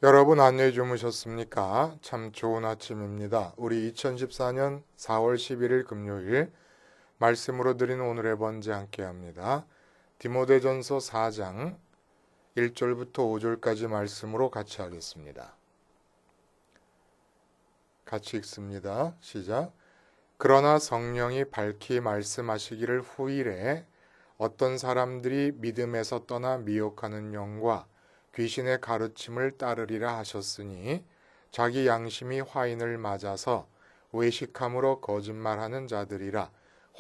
여러분 안녕히 주무셨습니까? 참 좋은 아침입니다. 우리 2014년 4월 11일 금요일 말씀으로 드린 오늘의 번제 함께 합니다. 디모데전서 4장 1절부터 5절까지 말씀으로 같이 하겠습니다. 같이 읽습니다. 시작. 그러나 성령이 밝히 말씀하시기를 후일에 어떤 사람들이 믿음에서 떠나 미혹하는 영과 귀신의 가르침을 따르리라 하셨으니 자기 양심이 화인을 맞아서 외식함으로 거짓말하는 자들이라.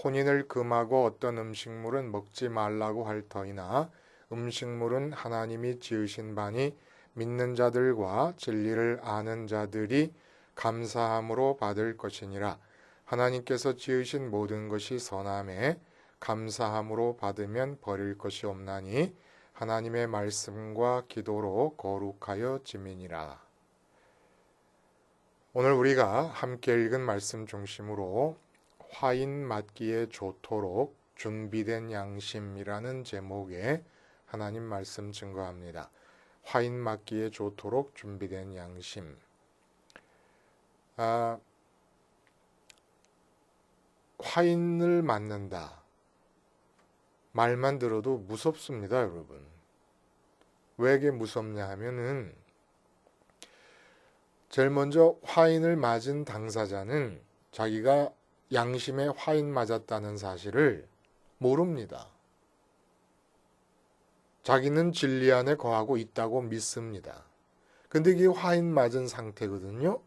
혼인을 금하고 어떤 음식물은 먹지 말라고 할 터이나 음식물은 하나님이 지으신 바니 믿는 자들과 진리를 아는 자들이 감사함으로 받을 것이니라. 하나님께서 지으신 모든 것이 선함에 감사함으로 받으면 버릴 것이 없나니 하나님의 말씀과 기도로 거룩하여 지민이라. 오늘 우리가 함께 읽은 말씀 중심으로 화인 맞기에 좋도록 준비된 양심이라는 제목의 하나님 말씀 증거합니다. 화인 맞기에 좋도록 준비된 양심. 화인을 맞는다. 말만 들어도 무섭습니다, 여러분. 왜 이게 무섭냐 하면은 제일 먼저 화인을 맞은 당사자는 자기가 양심에 화인 맞았다는 사실을 모릅니다. 자기는 진리 안에 거하고 있다고 믿습니다. 근데 이게 화인 맞은 상태거든요.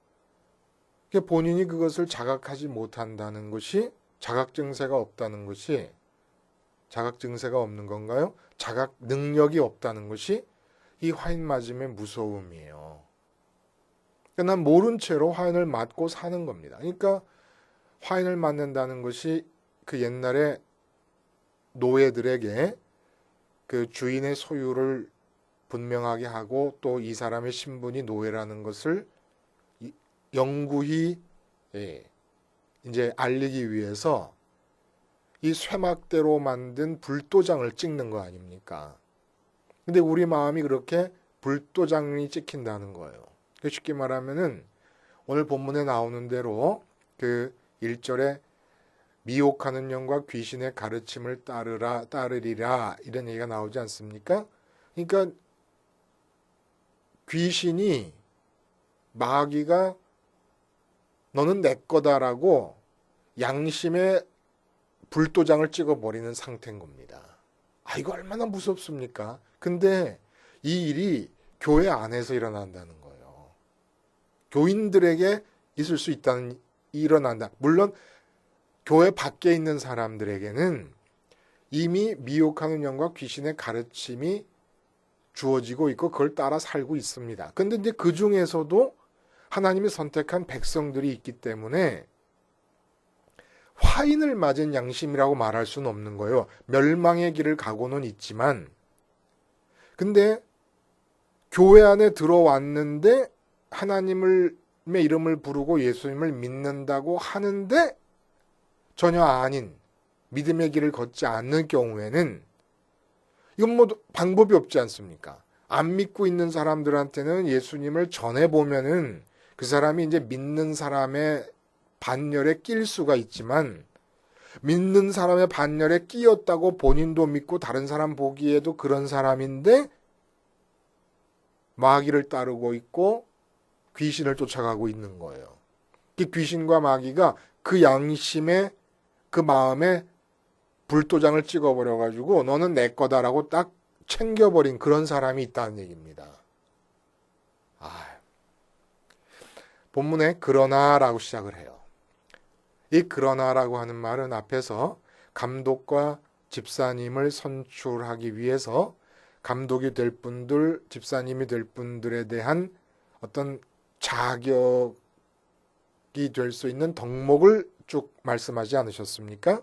본인이 그것을 자각하지 못한다는 것이 자각 증세가 없다는 것이 자각 증세가 없는 건가요? 자각 능력이 없다는 것이 이 화인 맞음의 무서움이에요. 난 모른 채로 화인을 맞고 사는 겁니다. 그러니까 화인을 맞는다는 것이 그 옛날에 노예들에게 그 주인의 소유를 분명하게 하고 또 이 사람의 신분이 노예라는 것을 영구히 이제 알리기 위해서 이 쇠막대로 만든 불도장을 찍는 거 아닙니까? 근데 우리 마음이 그렇게 불도장이 찍힌다는 거예요. 쉽게 말하면은 오늘 본문에 나오는 대로 그 1절에 미혹하는 영과 귀신의 가르침을 따르리라 이런 얘기가 나오지 않습니까? 그러니까 귀신이 마귀가 너는 내 거다라고 양심에 불도장을 찍어버리는 상태인 겁니다. 이거 얼마나 무섭습니까? 근데 이 일이 교회 안에서 일어난다는 거예요. 교인들에게 있을 수 있다는, 일어난다. 물론 교회 밖에 있는 사람들에게는 이미 미혹하는 영과 귀신의 가르침이 주어지고 있고 그걸 따라 살고 있습니다. 근데 이제 그 중에서도 하나님이 선택한 백성들이 있기 때문에 화인을 맞은 양심이라고 말할 수는 없는 거예요. 멸망의 길을 가고는 있지만, 근데 교회 안에 들어왔는데 하나님의 이름을 부르고 예수님을 믿는다고 하는데 전혀 아닌 믿음의 길을 걷지 않는 경우에는 이건 뭐 방법이 없지 않습니까? 안 믿고 있는 사람들한테는 예수님을 전해보면은 그 사람이 이제 믿는 사람의 반열에 낄 수가 있지만 믿는 사람의 반열에 끼었다고 본인도 믿고 다른 사람 보기에도 그런 사람인데 마귀를 따르고 있고 귀신을 쫓아가고 있는 거예요. 그 귀신과 마귀가 그 양심에 그 마음에 불도장을 찍어버려가지고 너는 내 거다라고 딱 챙겨버린 그런 사람이 있다는 얘기입니다. 본문에 그러나라고 시작을 해요. 이 그러나라고 하는 말은 앞에서 감독과 집사님을 선출하기 위해서 감독이 될 분들, 집사님이 될 분들에 대한 어떤 자격이 될 수 있는 덕목을 쭉 말씀하지 않으셨습니까?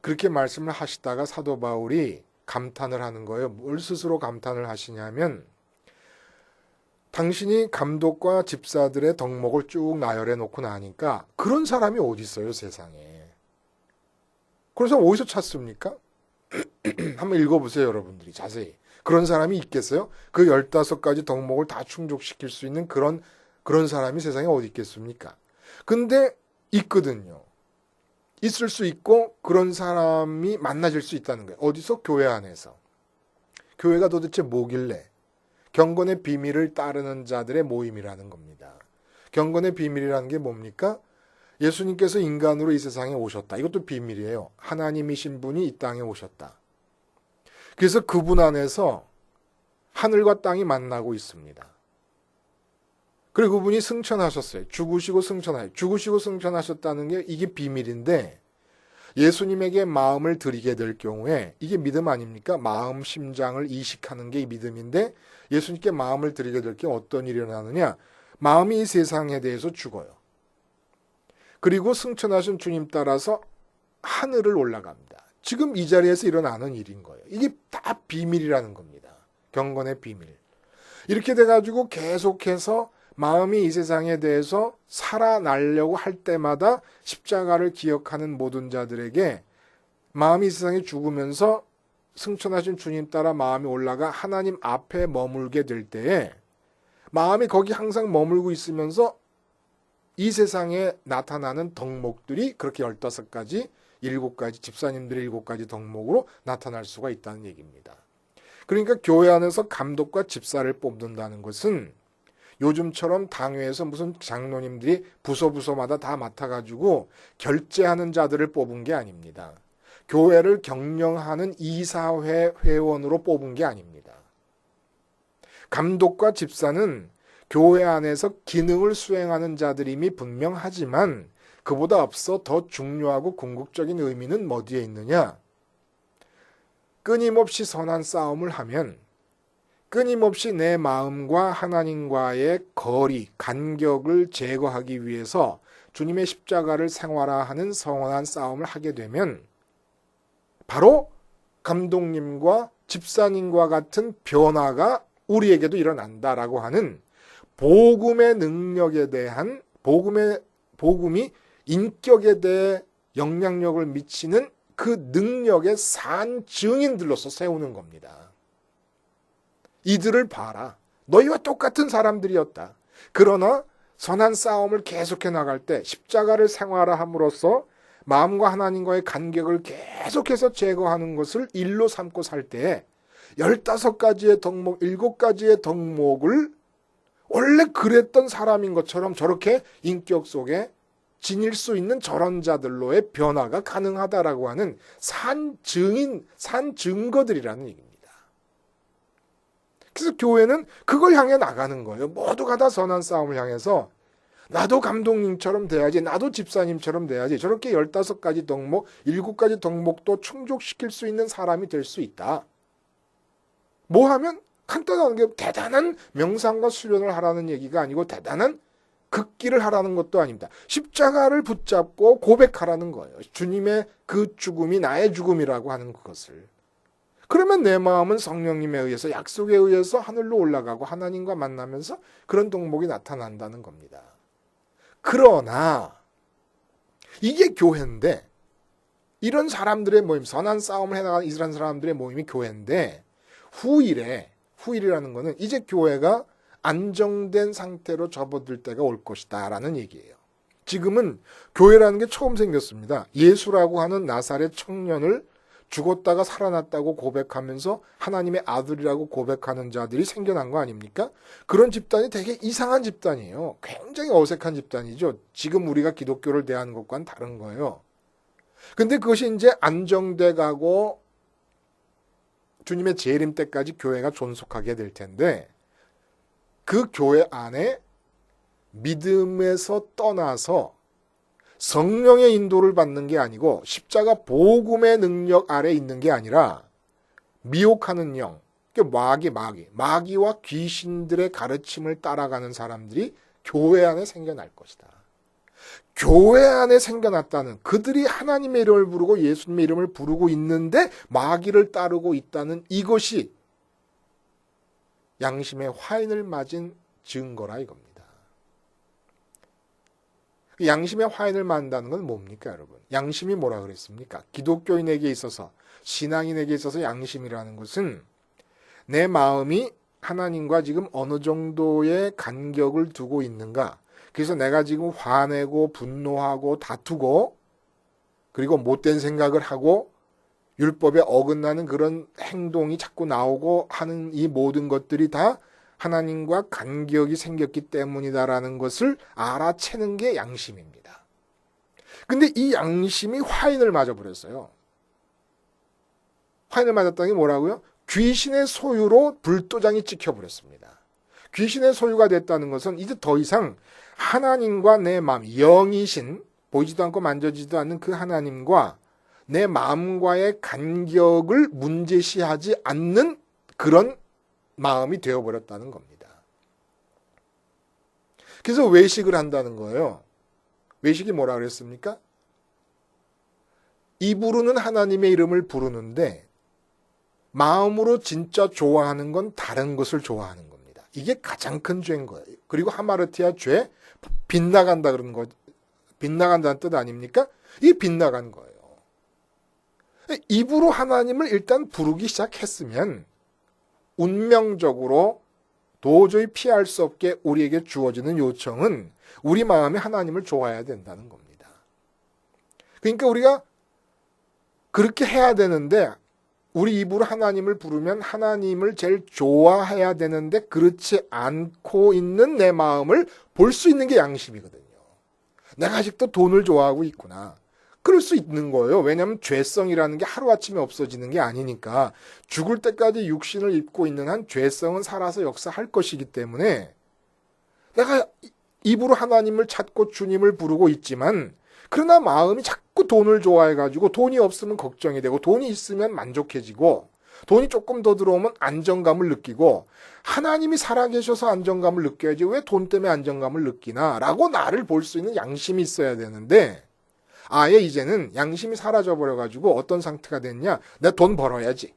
그렇게 말씀을 하시다가 사도 바울이 감탄을 하는 거예요. 뭘 스스로 감탄을 하시냐면 당신이 감독과 집사들의 덕목을 쭉 나열해 놓고 나니까 그런 사람이 어디 있어요, 세상에. 그런 사람 어디서 찾습니까? 한번 읽어보세요, 여러분들이 자세히. 그런 사람이 있겠어요? 그 15가지 덕목을 다 충족시킬 수 있는 그런 사람이 세상에 어디 있겠습니까? 근데 있거든요. 있을 수 있고 그런 사람이 만나질 수 있다는 거예요. 어디서? 교회 안에서. 교회가 도대체 뭐길래? 경건의 비밀을 따르는 자들의 모임이라는 겁니다. 경건의 비밀이라는 게 뭡니까? 예수님께서 인간으로 이 세상에 오셨다. 이것도 비밀이에요. 하나님이신 분이 이 땅에 오셨다. 그래서 그분 안에서 하늘과 땅이 만나고 있습니다. 그리고 그분이 승천하셨어요. 죽으시고 승천하셨다는 게 이게 비밀인데 예수님에게 마음을 드리게 될 경우에 이게 믿음 아닙니까? 마음 심장을 이식하는 게 믿음인데 예수님께 마음을 드리게 될 경우 어떤 일이 일어나느냐? 마음이 이 세상에 대해서 죽어요. 그리고 승천하신 주님 따라서 하늘을 올라갑니다. 지금 이 자리에서 일어나는 일인 거예요. 이게 다 비밀이라는 겁니다. 경건의 비밀. 이렇게 돼가지고 계속해서 마음이 이 세상에 대해서 살아나려고 할 때마다 십자가를 기억하는 모든 자들에게 마음이 이 세상에 죽으면서 승천하신 주님 따라 마음이 올라가 하나님 앞에 머물게 될 때에 마음이 거기 항상 머물고 있으면서 이 세상에 나타나는 덕목들이 그렇게 15가지, 7가지, 집사님들의 7가지 덕목으로 나타날 수가 있다는 얘기입니다. 그러니까 교회 안에서 감독과 집사를 뽑는다는 것은 요즘처럼 당회에서 무슨 장로님들이 부서마다 다 맡아가지고 결제하는 자들을 뽑은 게 아닙니다. 교회를 경영하는 이사회 회원으로 뽑은 게 아닙니다. 감독과 집사는 교회 안에서 기능을 수행하는 자들임이 분명하지만 그보다 앞서 더 중요하고 궁극적인 의미는 어디에 있느냐? 끊임없이 선한 싸움을 하면 끊임없이 내 마음과 하나님과의 거리, 간격을 제거하기 위해서 주님의 십자가를 생활화하는 성원한 싸움을 하게 되면 바로 감독님과 집사님과 같은 변화가 우리에게도 일어난다라고 하는 복음의 능력에 대한 복음이 인격에 대해 영향력을 미치는 그 능력의 산 증인들로서 세우는 겁니다. 이들을 봐라. 너희와 똑같은 사람들이었다. 그러나 선한 싸움을 계속해 나갈 때 십자가를 생활화함으로써 마음과 하나님과의 간격을 계속해서 제거하는 것을 일로 삼고 살 때에 15가지의 덕목, 7가지의 덕목을 원래 그랬던 사람인 것처럼 저렇게 인격 속에 지닐 수 있는 저런 자들로의 변화가 가능하다라고 하는 산 증거들이라는 얘기입니다. 그래서 교회는 그걸 향해 나가는 거예요. 모두가 다 선한 싸움을 향해서 나도 감독님처럼 돼야지, 나도 집사님처럼 돼야지, 저렇게 15가지 덕목, 7가지 덕목도 충족시킬 수 있는 사람이 될 수 있다. 뭐 하면? 간단한 게 대단한 명상과 수련을 하라는 얘기가 아니고 대단한 극기를 하라는 것도 아닙니다. 십자가를 붙잡고 고백하라는 거예요. 주님의 그 죽음이 나의 죽음이라고 하는 그것을. 그러면 내 마음은 성령님에 의해서 약속에 의해서 하늘로 올라가고 하나님과 만나면서 그런 덕목이 나타난다는 겁니다. 그러나 이게 교회인데 이런 사람들의 모임, 선한 싸움을 해나가는 이스라엘 사람들의 모임이 교회인데 후일이라는 거는 이제 교회가 안정된 상태로 접어들 때가 올 것이다 라는 얘기예요. 지금은 교회라는 게 처음 생겼습니다. 예수라고 하는 나사렛 청년을 죽었다가 살아났다고 고백하면서 하나님의 아들이라고 고백하는 자들이 생겨난 거 아닙니까? 그런 집단이 되게 이상한 집단이에요. 굉장히 어색한 집단이죠. 지금 우리가 기독교를 대하는 것과는 다른 거예요. 근데 그것이 이제 안정돼 가고 주님의 재림 때까지 교회가 존속하게 될 텐데 그 교회 안에 믿음에서 떠나서 성령의 인도를 받는 게 아니고 십자가 복음의 능력 아래 있는 게 아니라 미혹하는 영, 마귀와 귀신들의 가르침을 따라가는 사람들이 교회 안에 생겨날 것이다. 교회 안에 생겨났다는 그들이 하나님의 이름을 부르고 예수님의 이름을 부르고 있는데 마귀를 따르고 있다는 이것이 양심의 화인을 맞은 증거라 이겁니다. 양심의 화인을 맞는다는 건 뭡니까, 여러분? 양심이 뭐라 그랬습니까? 기독교인에게 있어서, 신앙인에게 있어서 양심이라는 것은 내 마음이 하나님과 지금 어느 정도의 간격을 두고 있는가. 그래서 내가 지금 화내고 분노하고 다투고 그리고 못된 생각을 하고 율법에 어긋나는 그런 행동이 자꾸 나오고 하는 이 모든 것들이 다 하나님과 간격이 생겼기 때문이다라는 것을 알아채는 게 양심입니다. 근데 이 양심이 화인을 맞아버렸어요. 화인을 맞았다는 게 뭐라고요? 귀신의 소유로 불도장이 찍혀버렸습니다. 귀신의 소유가 됐다는 것은 이제 더 이상 하나님과 내 마음, 영이신 보이지도 않고 만져지지도 않는 그 하나님과 내 마음과의 간격을 문제시하지 않는 그런 마음이 되어버렸다는 겁니다. 그래서 외식을 한다는 거예요. 외식이 뭐라 그랬습니까? 입으로는 하나님의 이름을 부르는데 마음으로 진짜 좋아하는 건 다른 것을 좋아하는 겁니다. 이게 가장 큰 죄인 거예요. 그리고 하마르티아 죄, 빗나간다 그러는 거, 빗나간다는 뜻 아닙니까? 이게 빗나간 거예요. 입으로 하나님을 일단 부르기 시작했으면 운명적으로 도저히 피할 수 없게 우리에게 주어지는 요청은 우리 마음에 하나님을 좋아해야 된다는 겁니다. 그러니까 우리가 그렇게 해야 되는데 우리 입으로 하나님을 부르면 하나님을 제일 좋아해야 되는데 그렇지 않고 있는 내 마음을 볼 수 있는 게 양심이거든요. 내가 아직도 돈을 좋아하고 있구나. 그럴 수 있는 거예요. 왜냐하면 죄성이라는 게 하루아침에 없어지는 게 아니니까 죽을 때까지 육신을 입고 있는 한 죄성은 살아서 역사할 것이기 때문에 내가 입으로 하나님을 찾고 주님을 부르고 있지만 그러나 마음이 자꾸 돈을 좋아해가지고 돈이 없으면 걱정이 되고 돈이 있으면 만족해지고 돈이 조금 더 들어오면 안정감을 느끼고 하나님이 살아계셔서 안정감을 느껴야지 왜 돈 때문에 안정감을 느끼나 라고 나를 볼 수 있는 양심이 있어야 되는데 아예 이제는 양심이 사라져버려가지고 어떤 상태가 됐냐? 내가 돈 벌어야지.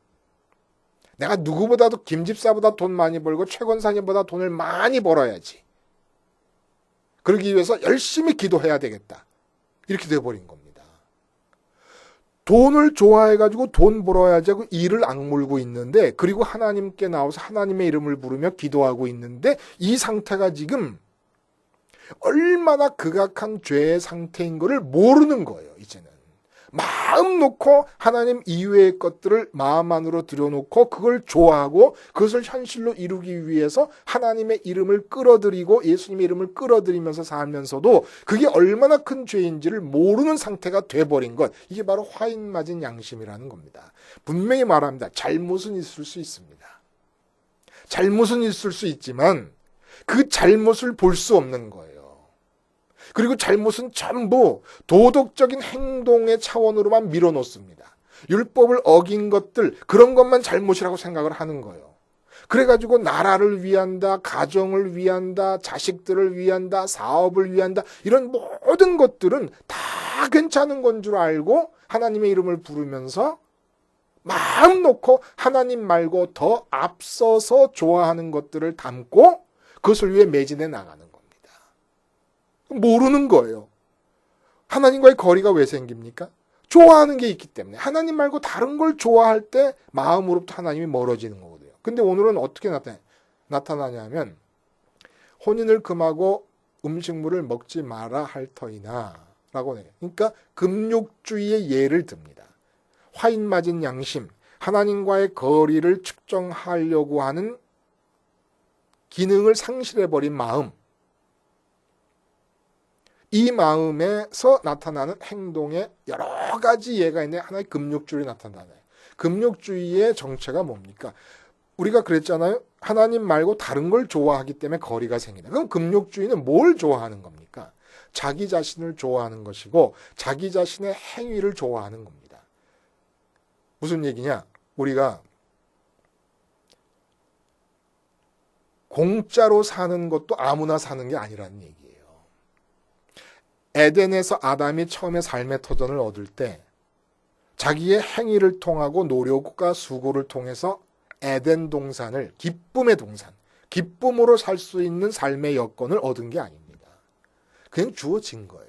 내가 누구보다도 김집사보다 돈 많이 벌고 최권사님보다 돈을 많이 벌어야지. 그러기 위해서 열심히 기도해야 되겠다. 이렇게 돼버린 겁니다. 돈을 좋아해가지고 돈 벌어야지 하고 이를 악물고 있는데 그리고 하나님께 나와서 하나님의 이름을 부르며 기도하고 있는데 이 상태가 지금 얼마나 극악한 죄의 상태인 것을 모르는 거예요. 이제는 마음 놓고 하나님 이외의 것들을 마음 안으로 들여놓고 그걸 좋아하고 그것을 현실로 이루기 위해서 하나님의 이름을 끌어들이고 예수님의 이름을 끌어들이면서 살면서도 그게 얼마나 큰 죄인지를 모르는 상태가 돼버린 것, 이게 바로 화인 맞은 양심이라는 겁니다. 분명히 말합니다. 잘못은 있을 수 있습니다. 잘못은 있을 수 있지만 그 잘못을 볼 수 없는 거예요. 그리고 잘못은 전부 도덕적인 행동의 차원으로만 밀어놓습니다. 율법을 어긴 것들, 그런 것만 잘못이라고 생각을 하는 거예요. 그래가지고 나라를 위한다, 가정을 위한다, 자식들을 위한다, 사업을 위한다, 이런 모든 것들은 다 괜찮은 건 줄 알고 하나님의 이름을 부르면서 마음 놓고 하나님 말고 더 앞서서 좋아하는 것들을 담고 그것을 위해 매진해 나가는 겁니다. 모르는 거예요. 하나님과의 거리가 왜 생깁니까? 좋아하는 게 있기 때문에. 하나님 말고 다른 걸 좋아할 때 마음으로부터 하나님이 멀어지는 거거든요. 근데 오늘은 어떻게 나타나냐면 혼인을 금하고 음식물을 먹지 마라 할 터이나 라고 해요. 그러니까 금욕주의의 예를 듭니다. 화인 맞은 양심, 하나님과의 거리를 측정하려고 하는 기능을 상실해버린 마음, 이 마음에서 나타나는 행동의 여러 가지 예가 있는데 하나의 금욕주의로 나타나요. 금욕주의의 정체가 뭡니까? 우리가 그랬잖아요. 하나님 말고 다른 걸 좋아하기 때문에 거리가 생긴다. 그럼 금욕주의는 뭘 좋아하는 겁니까? 자기 자신을 좋아하는 것이고 자기 자신의 행위를 좋아하는 겁니다. 무슨 얘기냐? 우리가 공짜로 사는 것도 아무나 사는 게 아니라는 얘기예요. 에덴에서 아담이 처음에 삶의 터전을 얻을 때 자기의 행위를 통하고 노력과 수고를 통해서 에덴 동산을 기쁨의 동산, 기쁨으로 살 수 있는 삶의 여건을 얻은 게 아닙니다. 그냥 주어진 거예요.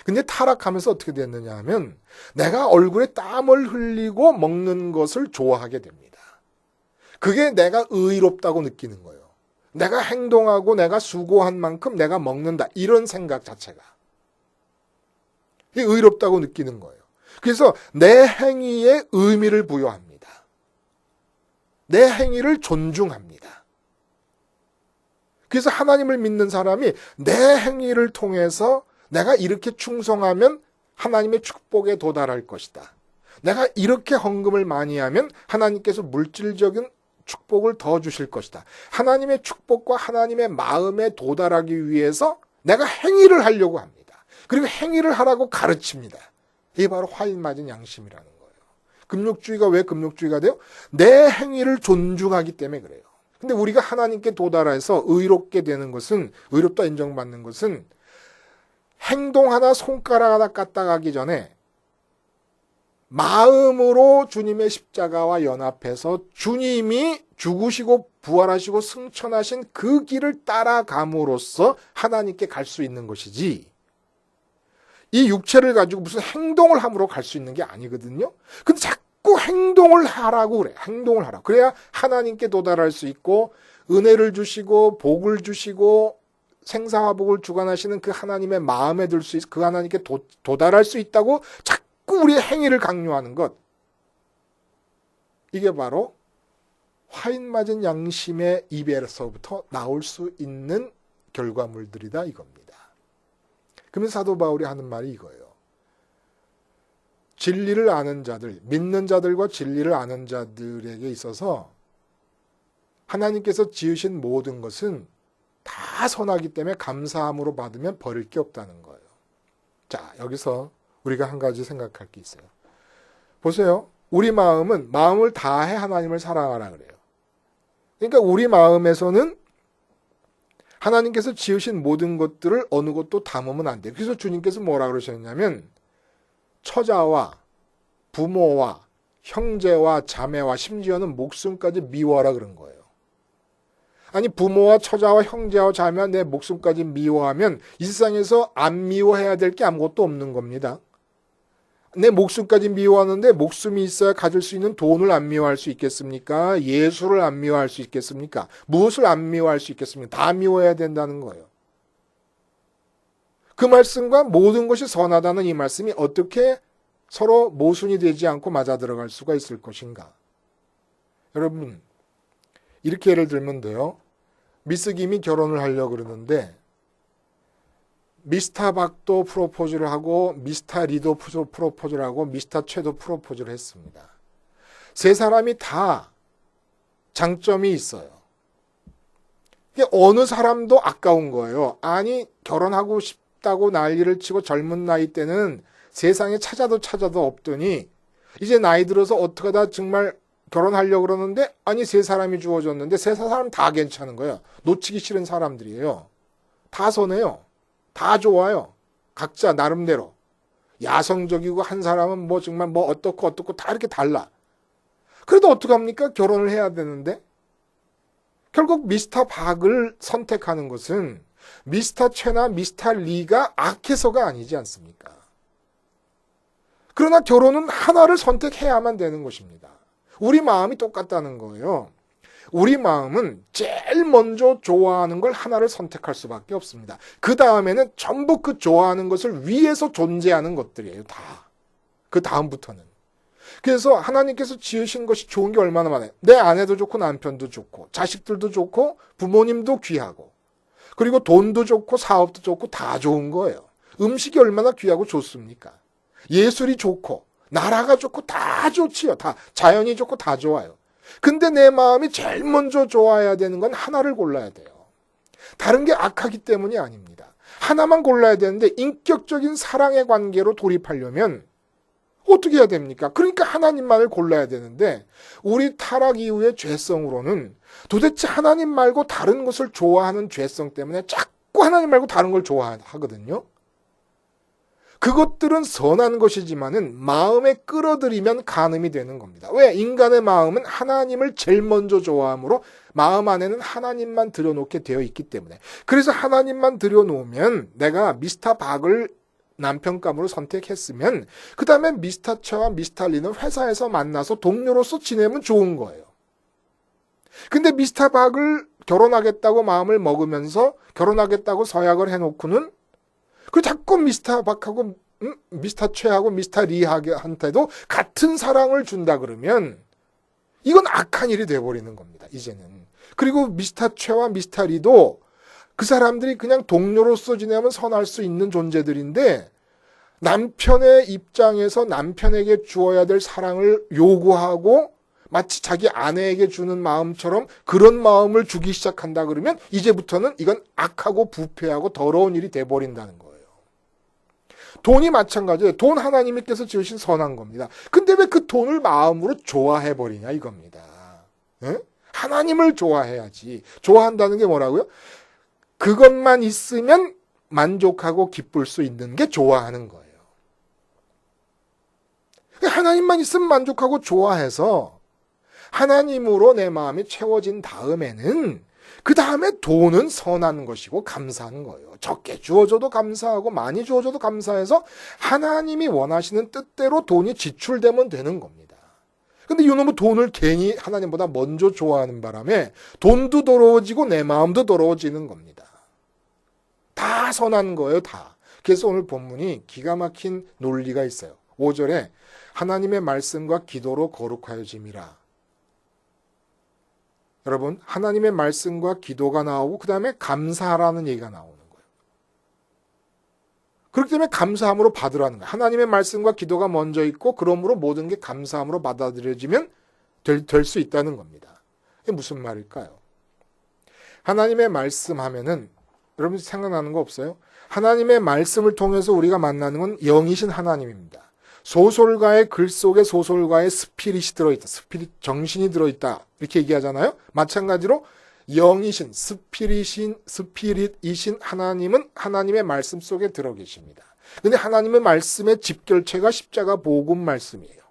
근데 타락하면서 어떻게 됐느냐 하면 내가 얼굴에 땀을 흘리고 먹는 것을 좋아하게 됩니다. 그게 내가 의롭다고 느끼는 거예요. 내가 행동하고 내가 수고한 만큼 내가 먹는다. 이런 생각 자체가. 이게 의롭다고 느끼는 거예요. 그래서 내 행위에 의미를 부여합니다. 내 행위를 존중합니다. 그래서 하나님을 믿는 사람이 내 행위를 통해서 내가 이렇게 충성하면 하나님의 축복에 도달할 것이다. 내가 이렇게 헌금을 많이 하면 하나님께서 물질적인 축복을 더 주실 것이다. 하나님의 축복과 하나님의 마음에 도달하기 위해서 내가 행위를 하려고 합니다. 그리고 행위를 하라고 가르칩니다. 이게 바로 화인 맞은 양심이라는 거예요. 금욕주의가 왜 금욕주의가 돼요? 내 행위를 존중하기 때문에 그래요. 근데 우리가 하나님께 도달해서 의롭게 되는 것은, 의롭다 인정받는 것은 행동 하나, 손가락 하나 까딱하기 전에 마음으로 주님의 십자가와 연합해서 주님이 죽으시고 부활하시고 승천하신 그 길을 따라감으로써 하나님께 갈 수 있는 것이지, 이 육체를 가지고 무슨 행동을 함으로 갈 수 있는 게 아니거든요. 근데 자꾸 행동을 하라고 그래. 행동을 하라. 그래야 하나님께 도달할 수 있고 은혜를 주시고 복을 주시고 생사화복을 주관하시는 그 하나님의 마음에 들 수 있, 그 하나님께 도달할 수 있다고 자꾸 우리의 행위를 강요하는 것. 이게 바로 화인 맞은 양심의 입에서부터 나올 수 있는 결과물들이다 이겁니다. 그러면서 사도 바울이 하는 말이 이거예요. 진리를 아는 자들, 믿는 자들과 진리를 아는 자들에게 있어서 하나님께서 지으신 모든 것은 다 선하기 때문에 감사함으로 받으면 버릴 게 없다는 거예요. 자, 여기서 우리가 한 가지 생각할 게 있어요. 보세요. 우리 마음은 마음을 다해 하나님을 사랑하라 그래요. 그러니까 우리 마음에서는 하나님께서 지으신 모든 것들을 어느 것도 담으면 안 돼요. 그래서 주님께서 뭐라 그러셨냐면 처자와 부모와 형제와 자매와 심지어는 목숨까지 미워하라 그런 거예요. 아니 부모와 처자와 형제와 자매와 내 목숨까지 미워하면 이 세상에서 안 미워해야 될 게 아무것도 없는 겁니다. 내 목숨까지 미워하는데 목숨이 있어야 가질 수 있는 돈을 안 미워할 수 있겠습니까? 예수를 안 미워할 수 있겠습니까? 무엇을 안 미워할 수 있겠습니까? 다 미워해야 된다는 거예요. 그 말씀과 모든 것이 선하다는 이 말씀이 어떻게 서로 모순이 되지 않고 맞아 들어갈 수가 있을 것인가? 여러분, 이렇게 예를 들면 돼요. 미스 김이 결혼을 하려고 그러는데 미스터 박도 프로포즈를 하고 미스터 리도 프로포즈를 하고 미스터 최도 프로포즈를 했습니다. 세 사람이 다 장점이 있어요. 어느 사람도 아까운 거예요. 아니 결혼하고 싶다고 난리를 치고 젊은 나이 때는 세상에 찾아도 없더니 이제 나이 들어서 어떻게 하다 정말 결혼하려고 그러는데 아니 세 사람이 주어졌는데 세 사람 다 괜찮은 거예요. 놓치기 싫은 사람들이에요. 다 선해요. 다 좋아요. 각자 나름대로. 야성적이고 한 사람은 뭐 정말 뭐 어떻고 다 이렇게 달라. 그래도 어떡합니까? 결혼을 해야 되는데. 결국 미스터 박을 선택하는 것은 미스터 최나 미스터 리가 악해서가 아니지 않습니까? 그러나 결혼은 하나를 선택해야만 되는 것입니다. 우리 마음이 똑같다는 거예요. 우리 마음은 제일 먼저 좋아하는 걸 하나를 선택할 수밖에 없습니다. 그 다음에는 전부 그 좋아하는 것을 위해서 존재하는 것들이에요. 다. 그 다음부터는. 그래서 하나님께서 지으신 것이 좋은 게 얼마나 많아요. 내 아내도 좋고 남편도 좋고 자식들도 좋고 부모님도 귀하고 그리고 돈도 좋고 사업도 좋고 다 좋은 거예요. 음식이 얼마나 귀하고 좋습니까? 예술이 좋고 나라가 좋고 다 좋지요. 다 자연이 좋고 다 좋아요. 근데 내 마음이 제일 먼저 좋아해야 되는 건 하나를 골라야 돼요. 다른 게 악하기 때문이 아닙니다. 하나만 골라야 되는데 인격적인 사랑의 관계로 돌입하려면 어떻게 해야 됩니까? 그러니까 하나님만을 골라야 되는데 우리 타락 이후의 죄성으로는 도대체 하나님 말고 다른 것을 좋아하는 죄성 때문에 자꾸 하나님 말고 다른 걸 좋아하거든요. 그것들은 선한 것이지만은 마음에 끌어들이면 간음이 되는 겁니다. 왜? 인간의 마음은 하나님을 제일 먼저 좋아하므로 마음 안에는 하나님만 들여놓게 되어 있기 때문에. 그래서 하나님만 들여놓으면 내가 미스터 박을 남편감으로 선택했으면 그 다음에 미스터 최와 미스터 리는 회사에서 만나서 동료로서 지내면 좋은 거예요. 근데 미스터 박을 결혼하겠다고 마음을 먹으면서 결혼하겠다고 서약을 해놓고는 그 자꾸 미스터 박하고 미스터 최하고 미스터 리한테도 같은 사랑을 준다 그러면 이건 악한 일이 돼버리는 겁니다. 이제는. 그리고 미스터 최와 미스터 리도 그 사람들이 그냥 동료로서 지내면 선할 수 있는 존재들인데 남편의 입장에서 남편에게 주어야 될 사랑을 요구하고 마치 자기 아내에게 주는 마음처럼 그런 마음을 주기 시작한다 그러면 이제부터는 이건 악하고 부패하고 더러운 일이 돼버린다는 거예요. 돈이 마찬가지예요. 돈 하나님께서 지으신 선한 겁니다. 근데 왜 그 돈을 마음으로 좋아해버리냐 이겁니다. 에? 하나님을 좋아해야지. 좋아한다는 게 뭐라고요? 그것만 있으면 만족하고 기쁠 수 있는 게 좋아하는 거예요. 하나님만 있으면 만족하고 좋아해서 하나님으로 내 마음이 채워진 다음에는 그 다음에 돈은 선한 것이고 감사한 거예요. 적게 주어줘도 감사하고 많이 주어줘도 감사해서 하나님이 원하시는 뜻대로 돈이 지출되면 되는 겁니다. 근데 이놈은 돈을 괜히 하나님보다 먼저 좋아하는 바람에 돈도 더러워지고 내 마음도 더러워지는 겁니다. 다 선한 거예요, 다. 그래서 오늘 본문이 기가 막힌 논리가 있어요. 5절에 하나님의 말씀과 기도로 거룩하여짐이라. 여러분, 하나님의 말씀과 기도가 나오고 그 다음에 감사하라는 얘기가 나오는 거예요. 그렇기 때문에 감사함으로 받으라는 거예요. 하나님의 말씀과 기도가 먼저 있고 그러므로 모든 게 감사함으로 받아들여지면 될 수 있다는 겁니다. 이게 무슨 말일까요? 하나님의 말씀 하면은 여러분 생각나는 거 없어요? 하나님의 말씀을 통해서 우리가 만나는 건 영이신 하나님입니다. 소설가의 글 속에 소설가의 스피릿이 들어있다. 스피릿, 정신이 들어있다. 이렇게 얘기하잖아요. 마찬가지로 영이신, 스피릿이신 하나님은 하나님의 말씀 속에 들어 계십니다. 근데 하나님의 말씀의 집결체가 십자가 복음 말씀이에요.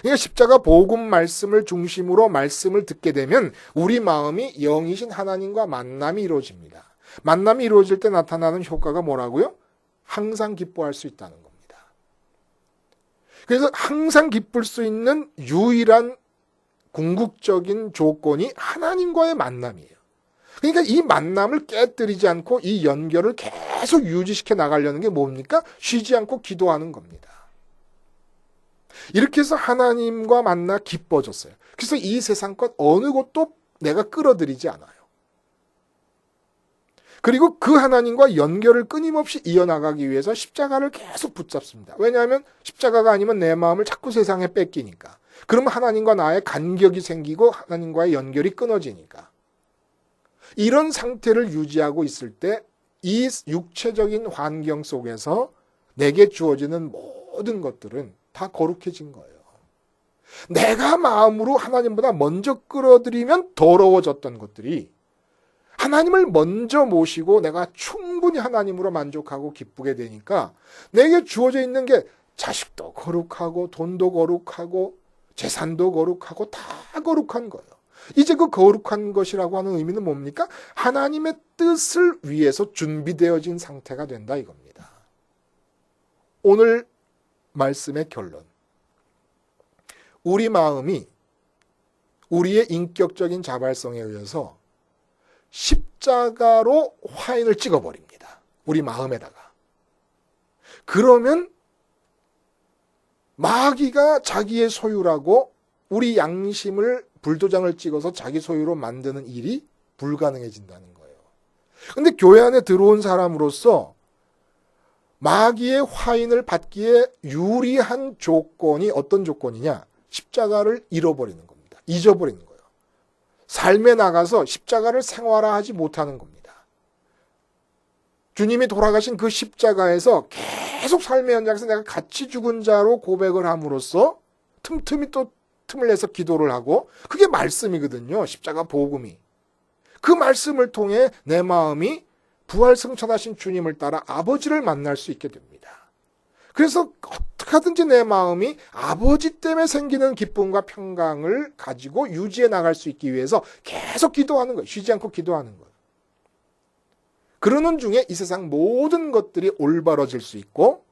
그러니까 십자가 복음 말씀을 중심으로 말씀을 듣게 되면 우리 마음이 영이신 하나님과 만남이 이루어집니다. 만남이 이루어질 때 나타나는 효과가 뭐라고요? 항상 기뻐할 수 있다는 겁니다. 그래서 항상 기쁠 수 있는 유일한 궁극적인 조건이 하나님과의 만남이에요. 그러니까 이 만남을 깨뜨리지 않고 이 연결을 계속 유지시켜 나가려는 게 뭡니까? 쉬지 않고 기도하는 겁니다. 이렇게 해서 하나님과 만나 기뻐졌어요. 그래서 이 세상 것 어느 것도 내가 끌어들이지 않아요. 그리고 그 하나님과 연결을 끊임없이 이어나가기 위해서 십자가를 계속 붙잡습니다. 왜냐하면 십자가가 아니면 내 마음을 자꾸 세상에 뺏기니까. 그러면 하나님과 나의 간격이 생기고 하나님과의 연결이 끊어지니까. 이런 상태를 유지하고 있을 때 이 육체적인 환경 속에서 내게 주어지는 모든 것들은 다 거룩해진 거예요. 내가 마음으로 하나님보다 먼저 끌어들이면 더러워졌던 것들이 하나님을 먼저 모시고 내가 충분히 하나님으로 만족하고 기쁘게 되니까 내게 주어져 있는 게 자식도 거룩하고 돈도 거룩하고 재산도 거룩하고 다 거룩한 거예요. 이제 그 거룩한 것이라고 하는 의미는 뭡니까? 하나님의 뜻을 위해서 준비되어진 상태가 된다 이겁니다. 오늘 말씀의 결론. 우리 마음이 우리의 인격적인 자발성에 의해서 십자가로 화인을 찍어버립니다. 우리 마음에다가. 그러면 마귀가 자기의 소유라고 우리 양심을 불도장을 찍어서 자기 소유로 만드는 일이 불가능해진다는 거예요. 근데 교회 안에 들어온 사람으로서 마귀의 화인을 받기에 유리한 조건이 어떤 조건이냐? 십자가를 잃어버리는 겁니다. 잊어버리는 거예요. 삶에 나가서 십자가를 생활화하지 못하는 겁니다. 주님이 돌아가신 그 십자가에서 계속 삶의 현장에서 내가 같이 죽은 자로 고백을 함으로써 틈틈이 또 틈을 내서 기도를 하고 그게 말씀이거든요. 십자가 복음이. 그 말씀을 통해 내 마음이 부활승천하신 주님을 따라 아버지를 만날 수 있게 됩니다. 그래서 어떻게 하든지 내 마음이 아버지 때문에 생기는 기쁨과 평강을 가지고 유지해 나갈 수 있기 위해서 계속 기도하는 거예요. 쉬지 않고 기도하는 거예요. 그러는 중에 이 세상 모든 것들이 올바러질 수 있고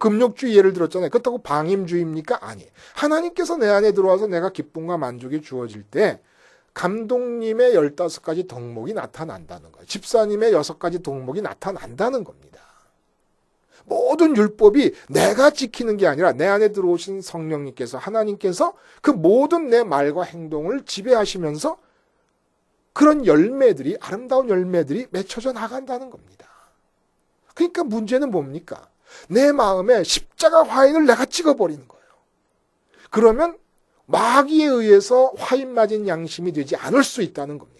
금욕주의 예를 들었잖아요. 그렇다고 방임주의입니까? 아니에요. 하나님께서 내 안에 들어와서 내가 기쁨과 만족이 주어질 때 감독님의 15가지 덕목이 나타난다는 거예요. 집사님의 6가지 덕목이 나타난다는 겁니다. 모든 율법이 내가 지키는 게 아니라 내 안에 들어오신 성령님께서, 하나님께서 그 모든 내 말과 행동을 지배하시면서 그런 열매들이, 아름다운 열매들이 맺혀져 나간다는 겁니다. 그러니까 문제는 뭡니까? 내 마음에 십자가 화인을 내가 찍어버리는 거예요. 그러면 마귀에 의해서 화인 맞은 양심이 되지 않을 수 있다는 겁니다.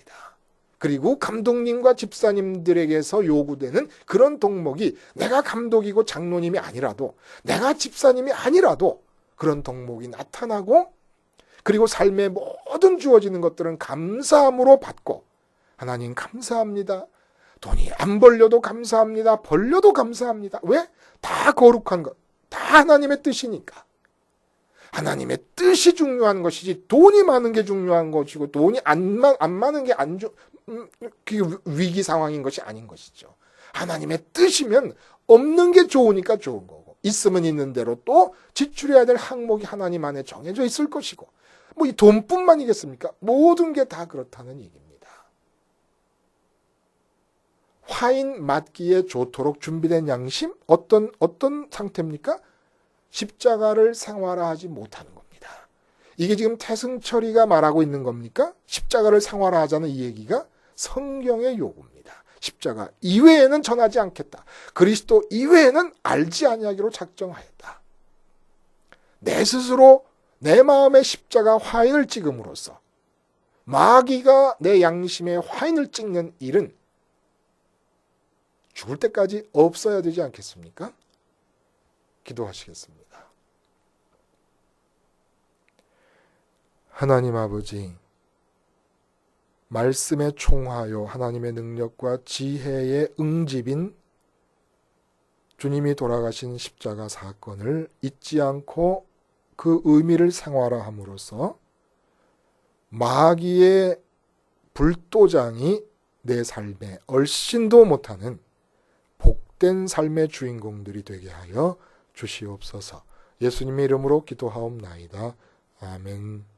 그리고 감독님과 집사님들에게서 요구되는 그런 덕목이 내가 감독이고 장로님이 아니라도, 내가 집사님이 아니라도 그런 덕목이 나타나고, 그리고 삶의 모든 주어지는 것들은 감사함으로 받고, 하나님 감사합니다. 돈이 안 벌려도 감사합니다. 벌려도 감사합니다. 왜? 다 거룩한 것, 다 하나님의 뜻이니까. 하나님의 뜻이 중요한 것이지 돈이 많은 게 중요한 것이고, 돈이 안 많은 게 그게 위기 상황인 것이 아닌 것이죠. 하나님의 뜻이면 없는 게 좋으니까 좋은 거고, 있으면 있는 대로 또 지출해야 될 항목이 하나님 안에 정해져 있을 것이고, 뭐 이 돈뿐만이겠습니까? 모든 게 다 그렇다는 얘기입니다. 화인 맞기에 좋도록 준비된 양심, 어떤 상태입니까? 십자가를 생활화하지 못하는 겁니다. 이게 지금 태승철이가 말하고 있는 겁니까? 십자가를 생활화하자는 이 얘기가 성경의 요구입니다. 십자가 이외에는 전하지 않겠다. 그리스도 이외에는 알지 아니하기로 작정하였다. 내 스스로 내 마음의 십자가 화인을 찍음으로써 마귀가 내 양심에 화인을 찍는 일은 죽을 때까지 없어야 되지 않겠습니까? 기도하시겠습니다. 하나님 아버지, 말씀에 총하여 하나님의 능력과 지혜의 응집인 주님이 돌아가신 십자가 사건을 잊지 않고 그 의미를 생활화함으로써 마귀의 불도장이 내 삶에 얼씬도 못하는 복된 삶의 주인공들이 되게 하여 주시옵소서. 예수님의 이름으로 기도하옵나이다. 아멘.